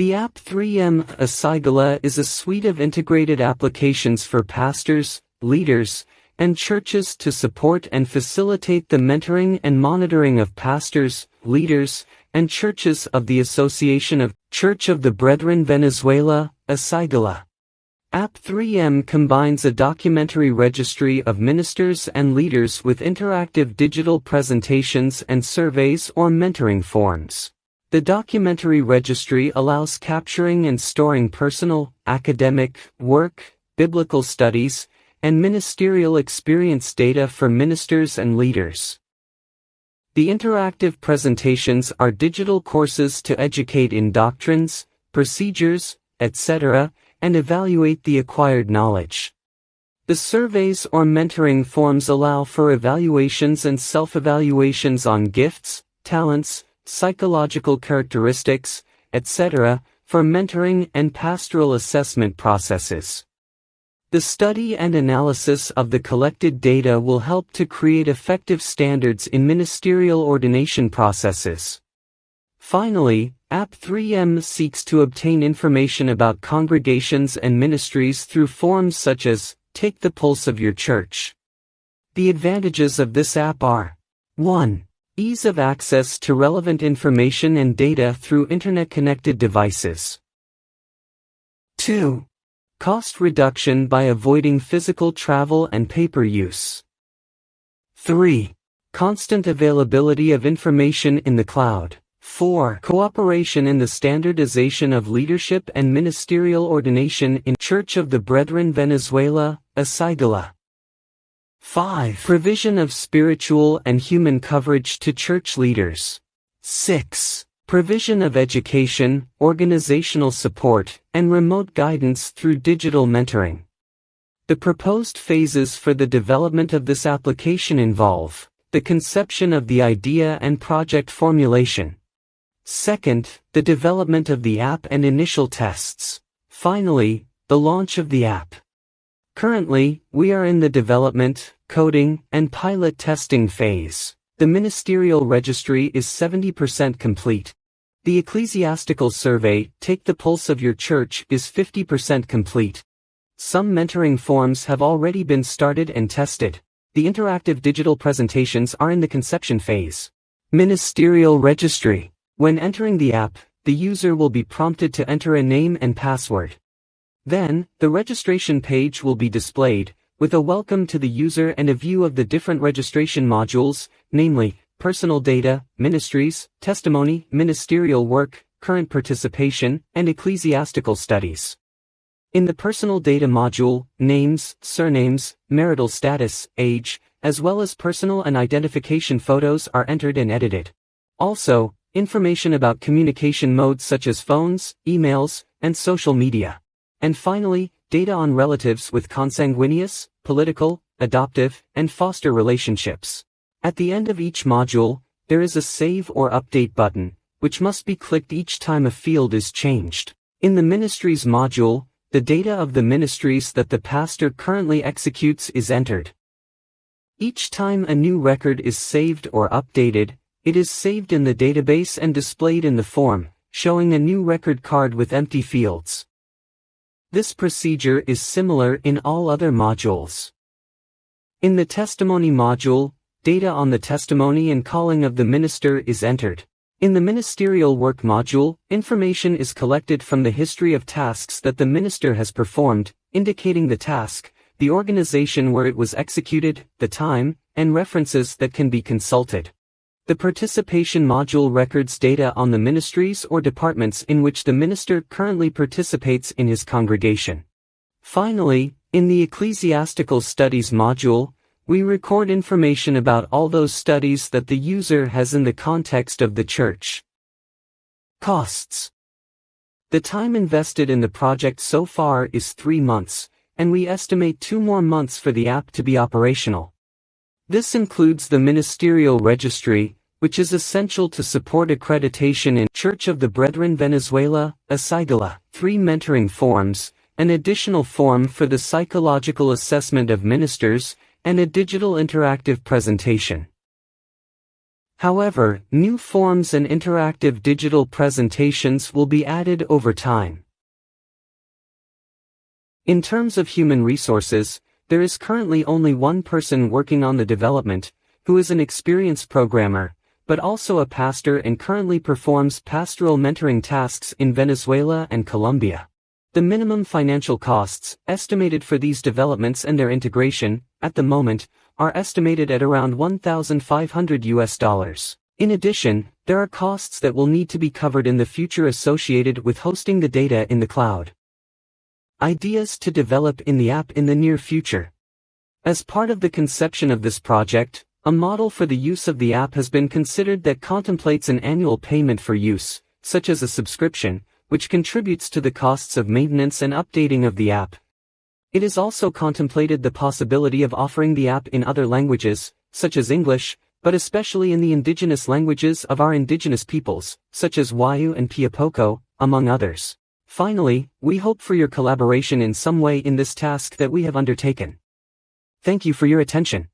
The app3M Asigleh is a suite of integrated applications for pastors, leaders, and churches to support and facilitate the mentoring and monitoring of pastors, leaders, and churches of the Association of Church of the Brethren Venezuela, Asigleh. app3M combines a documentary registry of ministers and leaders with interactive digital presentations and surveys or mentoring forms. The documentary registry allows capturing and storing personal, academic, work, biblical studies, and ministerial experience data for ministers and leaders. The interactive presentations are digital courses to educate in doctrines, procedures, etc., and evaluate the acquired knowledge. The surveys or mentoring forms allow for evaluations and self-evaluations on gifts, talents, psychological characteristics, etc., for mentoring and pastoral assessment processes. The study and analysis of the collected data will help to create effective standards in ministerial ordination processes. Finally, app3M seeks to obtain information about congregations and ministries through forms such as Take the Pulse of Your Church. The advantages of this app are: 1. Ease of access to relevant information and data through internet-connected devices. 2. Cost reduction by avoiding physical travel and paper use. 3. Constant availability of information in the cloud. 4. Cooperation in the standardization of leadership and ministerial ordination in Church of the Brethren Venezuela, Asigleh. 5. Provision of spiritual and human coverage to church leaders. 6. Provision of education, organizational support, and remote guidance through digital mentoring. The proposed phases for the development of this application involve the conception of the idea and project formulation. Second, the development of the app and initial tests. Finally, the launch of the app. Currently, we are in the development, coding, and pilot testing phase. The ministerial registry is 70% complete. The ecclesiastical survey, Take the Pulse of Your Church, is 50% complete. Some mentoring forms have already been started and tested. The interactive digital presentations are in the conception phase. Ministerial registry. When entering the app, the user will be prompted to enter a name and password. Then, the registration page will be displayed, with a welcome to the user and a view of the different registration modules, namely, personal data, ministries, testimony, ministerial work, current participation, and ecclesiastical studies. In the personal data module, names, surnames, marital status, age, as well as personal and identification photos are entered and edited. Also, information about communication modes such as phones, emails, and social media. And finally, data on relatives with consanguineous, political, adoptive, and foster relationships. At the end of each module, there is a Save or Update button, which must be clicked each time a field is changed. In the Ministries module, the data of the ministries that the pastor currently executes is entered. Each time a new record is saved or updated, it is saved in the database and displayed in the form, showing a new record card with empty fields. This procedure is similar in all other modules. In the Testimony module, data on the testimony and calling of the minister is entered. In the Ministerial Work module, information is collected from the history of tasks that the minister has performed, indicating the task, the organization where it was executed, the time, and references that can be consulted. The Participation module records data on the ministries or departments in which the minister currently participates in his congregation. Finally, in the Ecclesiastical Studies module, we record information about all those studies that the user has in the context of the church. Costs. The time invested in the project so far is 3 months, and we estimate 2 more months for the app to be operational. This includes the ministerial registry, which is essential to support accreditation in Church of the Brethren Venezuela, Asigleh, 3 mentoring forms, an additional form for the psychological assessment of ministers, and a digital interactive presentation. However, new forms and interactive digital presentations will be added over time. In terms of human resources, there is currently only one person working on the development, who is an experienced programmer, but also a pastor and currently performs pastoral mentoring tasks in Venezuela and Colombia. The minimum financial costs, estimated for these developments and their integration, at the moment, are estimated at around $1,500. In addition, there are costs that will need to be covered in the future associated with hosting the data in the cloud. Ideas to develop in the app in the near future. As part of the conception of this project, a model for the use of the app has been considered that contemplates an annual payment for use, such as a subscription, which contributes to the costs of maintenance and updating of the app. It is also contemplated the possibility of offering the app in other languages, such as English, but especially in the indigenous languages of our indigenous peoples, such as Wayu and Piapoko, among others. Finally, we hope for your collaboration in some way in this task that we have undertaken. Thank you for your attention.